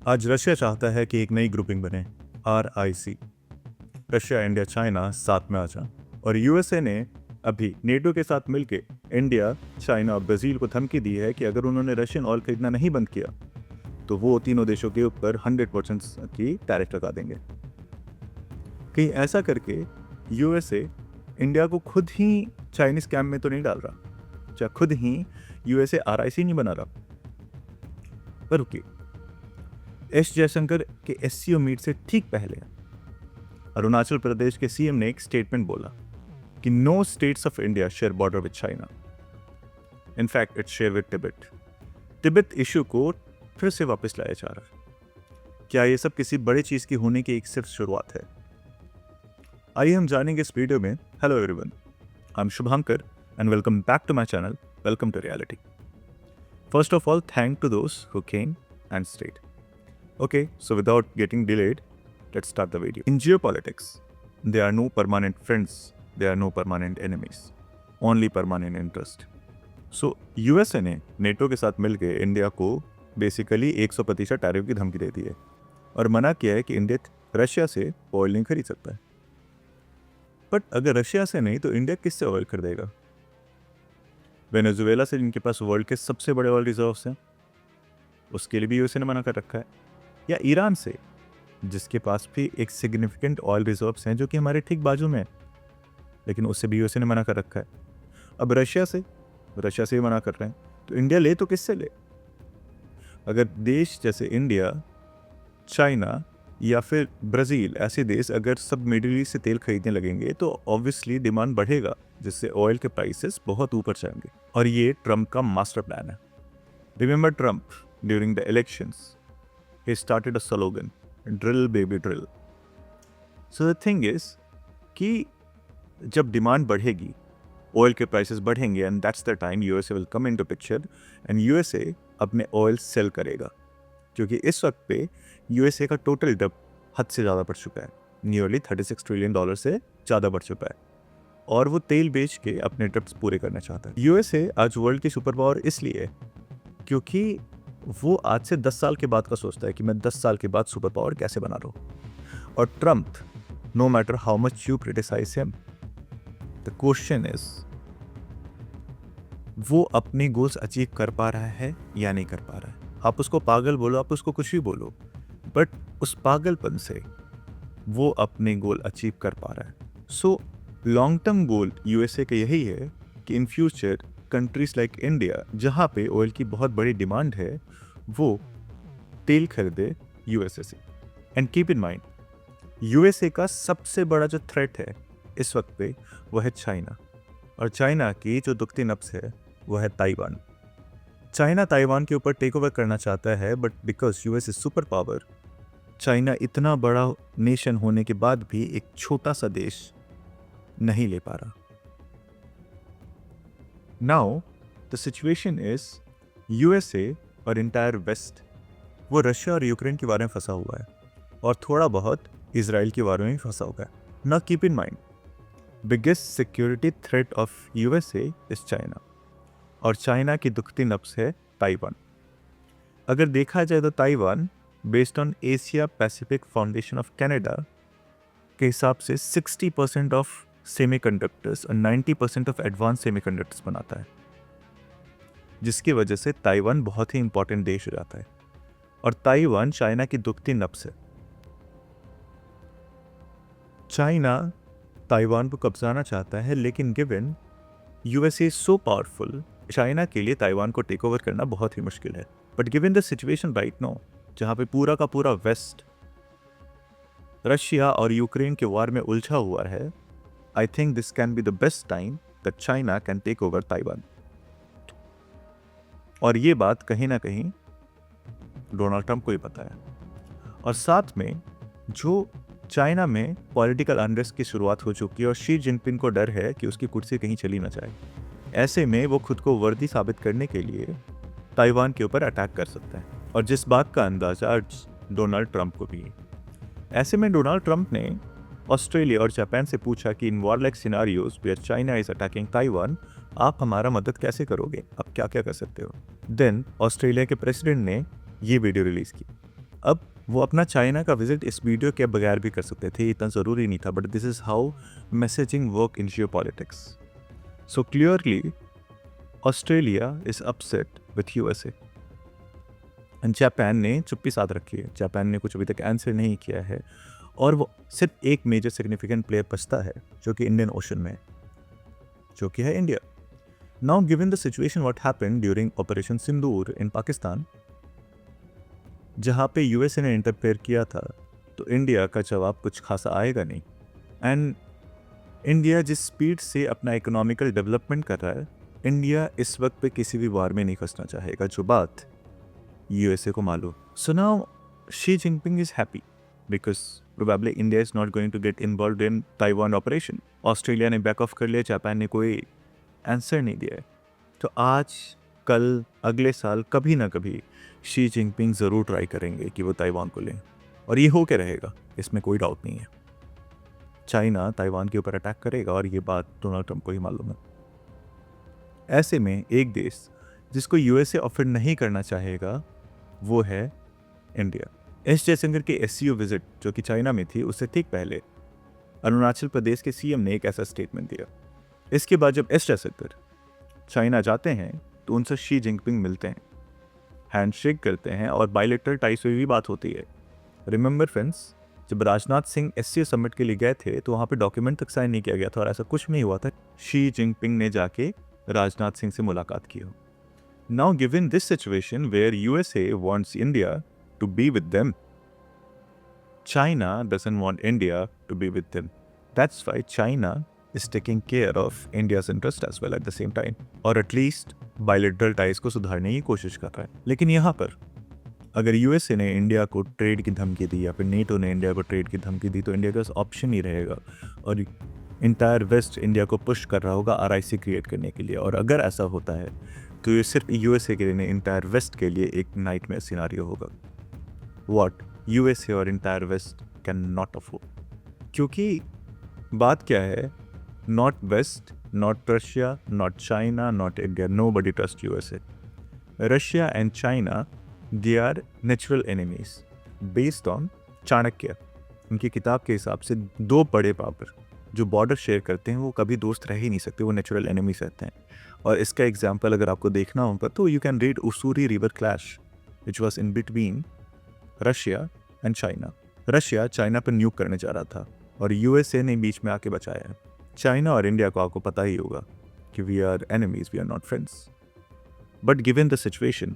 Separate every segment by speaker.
Speaker 1: आज रशिया चाहता है कि एक नई ग्रुपिंग बने, RIC। रशिया, इंडिया, चाइना साथ में आ जाएं। और यूएसए ने अभी नेटो के साथ मिलकर इंडिया, चाइना और ब्राज़ील को धमकी दी है कि अगर उन्होंने रशियन ऑयल खरीदना नहीं बंद किया तो वो तीनों देशों के ऊपर 100% की टैरिफ लगा देंगे। कहीं ऐसा करके यूएसए इंडिया को खुद ही चाइनीज कैम्प में तो नहीं डाल रहा, या खुद ही यूएसए RIC नहीं बना रहा। पर रुकिए, एस जयशंकर के SCO मीट से ठीक पहले अरुणाचल प्रदेश के CM ने एक स्टेटमेंट बोला कि no states of India share border with China, in fact it share with Tibet issue को फिर से वापस लाया जा रहा है। क्या ये सब किसी बड़ी चीज की होने की एक सिर्फ शुरुआत है? आइए हम जानेंगे इस वीडियो में। Hello everyone, I am Shubhankar and welcome back to my channel, welcome to reality. First of all, thank to those who came and stayed. Okay, so without getting delayed, let's start the video. In geopolitics, there are no permanent friends, there are no permanent enemies, only permanent interest. So USA ने NATO के साथ मिलकर India को basically 100% tariff की धमकी दे दी है और मना किया है कि इंडिया रशिया से ऑयल नहीं खरीद सकता है। बट अगर रशिया से नहीं तो इंडिया किससे ऑयल खरीदेगा? वेनेजुएला से, जिनके पास वर्ल्ड के सबसे बड़े ऑयल रिजर्व्स हैं, उसके लिए भी यूएसए ने मना कर रखा है। या ईरान से, जिसके पास भी एक सिग्निफिकेंट ऑयल रिजर्व्स हैं जो कि हमारे ठीक बाजू में है, लेकिन उससे भी यूएसए ने मना कर रखा है। अब रशिया से भी मना कर रहे हैं, तो इंडिया ले तो किससे ले? अगर देश जैसे इंडिया, चाइना या फिर ब्राज़ील ऐसे देश अगर सब मिडिल ईस्ट से तेल खरीदने लगेंगे तो ऑब्वियसली डिमांड बढ़ेगा, जिससे ऑयल के प्राइसेस बहुत ऊपर जाएंगे। और ये ट्रम्प का मास्टर प्लान है। Remember Trump during the elections he started a slogan, drill baby drill. So the thing is कि जब डिमांड बढ़ेगी, ऑयल के प्राइसेस बढ़ेंगे, and that's the time USA will come into picture and USA अपने oil cell करेगा, क्योंकि इस वक्त पे यूएसए का टोटल डेट हद से ज़्यादा बढ़ चुका है, नियरली $36 ट्रिलियन से ज़्यादा बढ़ चुका है, और वो तेल बेच के अपने डेट्स पूरे करना चाहता है। यूएसए आज वर्ल्ड की सुपर पावर इसलिए है क्योंकि वो आज से 10 साल के बाद का सोचता है कि मैं 10 साल के बाद सुपर पावर कैसे बना रहा हूं। और Trump, no matter how much you criticise him, the question is वो अपने गोल्स अचीव कर पा रहा है या नहीं कर पा रहा है। आप उसको पागल बोलो, आप उसको कुछ भी बोलो, बट उस पागलपन से वो अपने गोल अचीव कर पा रहा है। So long term goal USA का यही है कि in future countries like India, जहाँ पे ऑयल की बहुत बड़ी डिमांड है, वो तेल खरीदे यूएसए से। And keep in mind, USA का सबसे बड़ा जो थ्रेट है इस वक्त पे वो है चाइना, और चाइना की जो दुखती नब्ज है वो है ताइवान। चाइना ताइवान के ऊपर टेक ओवर करना चाहता है, but because US is super power, China इतना बड़ा नेशन होने के बाद भी एक छोटा सा देश नहीं ले पा रहा। Now the situation is USA और इंटायर वेस्ट वो रशिया और यूक्रेन के बारे में फंसा हुआ है, और थोड़ा बहुत इजराइल के बारे में भी फंसा हुआ है। Now keep in mind, biggest security threat of USA is China, और चाइना की दुखती नब्ज है ताइवान। अगर देखा जाए तो Taiwan based on Asia Pacific foundation of Canada के हिसाब से 60% ऑफ सेमीकंडक्टर्स और 90% ऑफ एडवांस सेमीकंडक्टर्स बनाता है, जिसकी वजह से ताइवान बहुत ही इंपॉर्टेंट देश हो जाता है। और ताइवान चाइना की दुखती नब्ज है। चाइना ताइवान को कब्जाना चाहता है, लेकिन given USA so powerful, China के लिए ताइवान को टेक ओवर करना बहुत ही मुश्किल है। But given the situation right now, जहाँ पे पूरा का पूरा वेस्ट रशिया और यूक्रेन के वार में उलझा हुआ है, I think this can be the best time that China can take over Taiwan. और ये बात कहीं ना कहीं डोनाल्ड ट्रंप को ही पता है। और साथ में जो चाइना में पॉलिटिकल अनरेस्ट की शुरुआत हो चुकी है, और शी जिनपिंग को डर है कि उसकी कुर्सी कहीं चली ना जाए, ऐसे में वो खुद को वर्दी साबित करने के लिए ताइवान के ऊपर अटैक कर सकता है, और जिस बात का अंदाजा आज डोनाल्ड ट्रंप को भी है। ऐसे में डोनाल्ड ट्रंप ने ऑस्ट्रेलिया और जापान से पूछा कि in warlike scenarios where China is attacking Taiwan, आप हमारा मदद कैसे करोगे, आप क्या क्या कर सकते हो। देन ऑस्ट्रेलिया के प्रेसिडेंट ने ये वीडियो रिलीज की। अब वो अपना चाइना का विजिट इस वीडियो के बगैर भी कर सकते थे, इतना ज़रूरी नहीं था, but this is how messaging work in Jio politics. So clearly Australia is upset with USA and Japan ने चुप्पी साध रखी है. जापान ने कुछ अभी तक आंसर नहीं किया है और वो सिर्फ एक मेजर सिग्निफिकेंट प्लेयर बचता है जो कि इंडियन ओशन में, जो कि है India. Now given the situation what happened during operation Sindoor in Pakistan, जहाँ पे यूएसए ने इंटरफेयर किया था, तो इंडिया का जवाब कुछ खासा आएगा नहीं. एंड इंडिया जिस स्पीड से अपना इकोनॉमिकल डेवलपमेंट कर रहा है, इंडिया इस वक्त पे किसी भी वार में नहीं फंसना चाहेगा, जो बात यूएसए को मालूम. So now Xi Jinping is happy because probably India is not going to get involve in Taiwan operation. Australia ने बैक ऑफ कर लिया, जापान ने कोई आंसर नहीं दिया है. तो आज कल अगले साल कभी ना कभी शी जिनपिंग ज़रूर ट्राई करेंगे कि वो ताइवान को लें, और ये हो के रहेगा, इसमें कोई डाउट नहीं है. चाइना ताइवान के ऊपर अटैक करेगा और ये बात डोनाल्ड ट्रंप को ही मालूम है. ऐसे में एक देश जिसको यूएसए ऑफर नहीं करना चाहेगा वो है इंडिया. एस जयशंकर के एससीओ विजिट जो कि चाइना में थी, उससे ठीक पहले अरुणाचल प्रदेश के सीएम ने एक ऐसा स्टेटमेंट दिया. इसके बाद जब एस जयशंकर चाइना जाते हैं तो उनसे शी जिनपिंग मिलते हैं, हैंडशेक करते हैं और बायलैटरल टाइज पे भी बात होती है. रिमेंबर फ्रेंड्स, जब राजनाथ सिंह एससीओ समिट के लिए गए थे तो वहाँ पे डॉक्यूमेंट तक साइन नहीं किया गया था और ऐसा कुछ नहीं हुआ था. शी जिनपिंग ने जाके राजनाथ सिंह से मुलाकात की हो. Now given this situation where USA wants India to be with them, China doesn't want India to be with them. That's why China is taking care of India's interest as well at the same time, और at least bilateral ties को सुधारने की कोशिश कर रहा है. लेकिन यहाँ पर अगर यूएसए ने इंडिया को ट्रेड की धमकी दी या फिर नेटो ने इंडिया को ट्रेड की धमकी दी, तो इंडिया के पास ऑप्शन ही रहेगा और इंटायर वेस्ट इंडिया को पुश कर रहा होगा आरआईसी क्रिएट करने के लिए. और अगर ऐसा होता है तो ये सिर्फ यूएसए के लिए नहीं, इंटायर वेस्ट के लिए एक नाइटमेयर सिनारियो होगा. व्हाट यूएसए और entire west can not afford. क्योंकि बात क्या है, not West, not Russia, not China, not India. Nobody trusts USA. Russia and China, they are natural enemies based on Chanakya. उनकी किताब के हिसाब से दो बड़े पावर जो बॉर्डर शेयर करते हैं वो कभी दोस्त रह ही नहीं सकते, वो नेचुरल एनिमीज रहते हैं. और इसका एग्जाम्पल अगर आपको देखना होगा तो you can read Ussuri river clash which was in between Russia and China. Russia China पर न्यूक करने जा रहा था और यूएसए ने बीच में आके बचाया है. चाइना और इंडिया को आपको पता ही होगा कि we are enemies, we are not friends. But given the situation,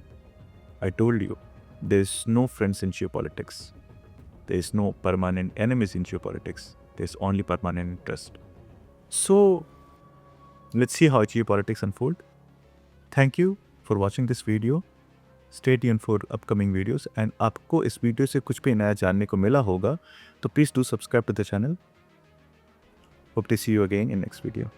Speaker 1: I told you, there is no friends in geopolitics, there is no permanent enemies in geopolitics, there is only permanent interest. So let's see how geopolitics unfold. Thank you for watching this video. Stay tuned for upcoming videos. And आपको इस video से कुछ भी नया जानने को मिला होगा तो please do subscribe to the channel. Hope to see you again in next video.